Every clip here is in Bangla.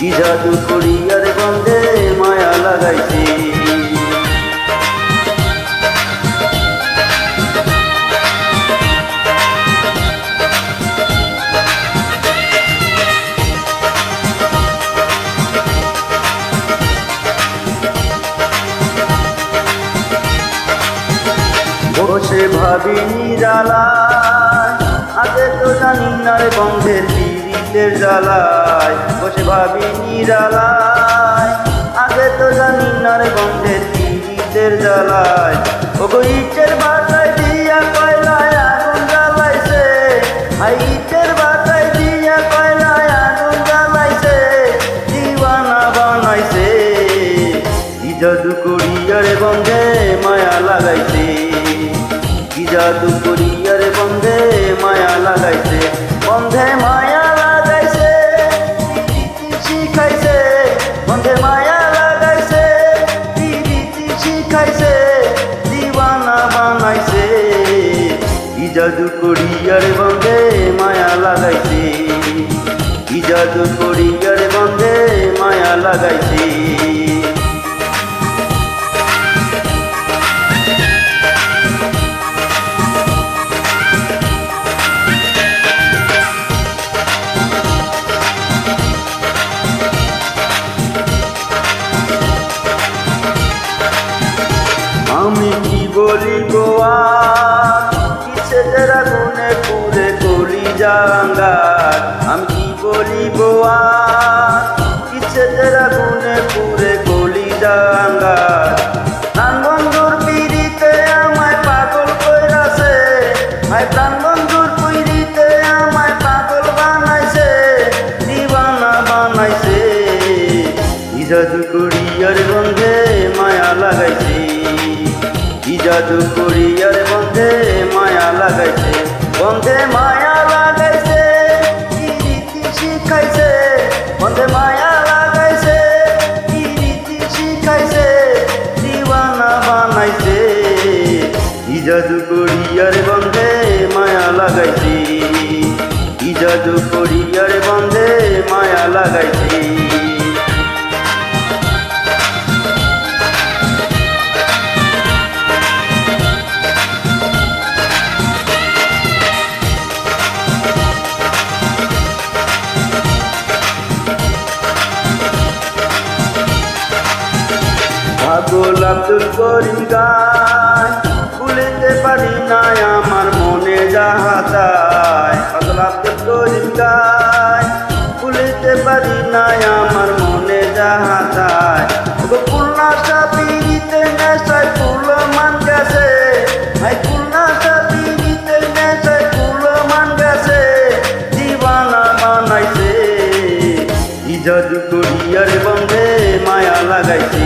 কি জাদু করিয়ার বন্ধে মায়া লাগাইছে। বসে ভাবি নিরালায়, আগে তো জানি না রে বন্ধের পীড়িতের জ্বালায়। বসে ভাবি নিরালায়, আগে তো জানি না রে বন্ধের পীড়িতের জ্বালায়। ওগো ইটের বাটায় দিয়া কয়লায় আগুন জ্বালাইছে, হাই ইটের বাটায় দিয়া কয়লায় আগুন জ্বালাইছে, দিওয়ানা বানাইছে। কি জাদু করিয়ার বন্ধে মায়া লাগাইছে, কি জাদু করিয়ার বন্ধে মায়া লাগাইছে। বন্ধে মায়া লাগাইছে, প্রীতি শিখাইছে, বন্ধে মায়া লাগাইছে, প্রীতি শিখাইছে, দিওয়ানা বানাইছে। কি জাদু করিয়ার বন্ধে মায়া লাগাইছে, কি জাদু করিয়ার বন্ধে মায়া লাগাইছে। আমি কি বলিব আর, কিসের আগুনে পুড়ে কলিজা আঙ্গার। আমি কি বলিব আর, কিসের আগুনে পুড়ে কলিজা আঙ্গার। প্রাণ বন্ধুর পিড়িতে আমায় পাগল কইরাছে, ভাই প্রাণ বন্ধুর পিড়িতে আমায় পাগল বানাইছে, দিওয়ানা বানাইছে। কি জাদু করিয়ার বন্ধে মায়া লাগাইছে, কি জাদু করিয়ার বন্ধে মায়া লাগাইছে। বন্ধে মায়া লাগাইছে, প্রীতি শিখাইছে, বন্ধে মায়া লাগাইছে, প্রীতি শিখাইছে, দিওয়ানা বানাইছে। কি জাদু করিয়ার বন্ধে মায়া লাগাইছে, কি জাদু করিয়ার বন্ধে মায়া লাগাইছে। পাগল আব্দুল করিম গায়, ভুলিতে পারি না আমার মনে যাহা চায়। পাগল আব্দুল করিম গায়, ভুলিতে পারি না আমার মনে যাহা চায়। ওগো খুলনাটা পিড়িতে নেশায় ফুল মান গেছে, ভাই খুলনাটা পিড়িতে নেশায় ফুল মান গেছে, দিওয়ানা বানাইছে। কি জাদু করিয়ার বন্ধে মায়া লাগাইছে,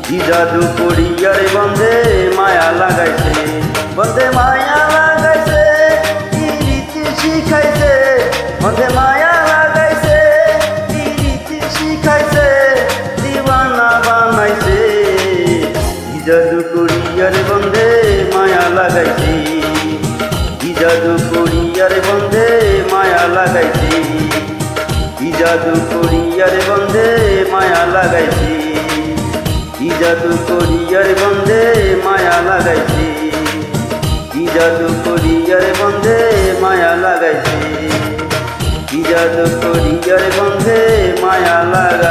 কি জাদু করিয়ার বন্ধে মায়া লাগাইছে। বন্ধে মায়া লাগাইছে, প্রীতি শিখাইছে, বন্ধে মায়া লাগাইছে, প্রীতি শিখাইছে, দিওয়ানা বানাইছে। কি জাদু করিয়ার বন্ধে মায়া লাগাইছে, কি জাদু করিয়ার বন্ধে মায়া লাগাইছে, কি জাদু করিয়ার বন্ধে মায়া লাগাইছে, কি জাদু করিয়ার বন্ধে মায়া লাগাইছে, কি জাদু করিয়ার বন্ধে মায়া লাগাইছে, কি জাদু করিয়ার বন্ধে মায়া লাগাইছে।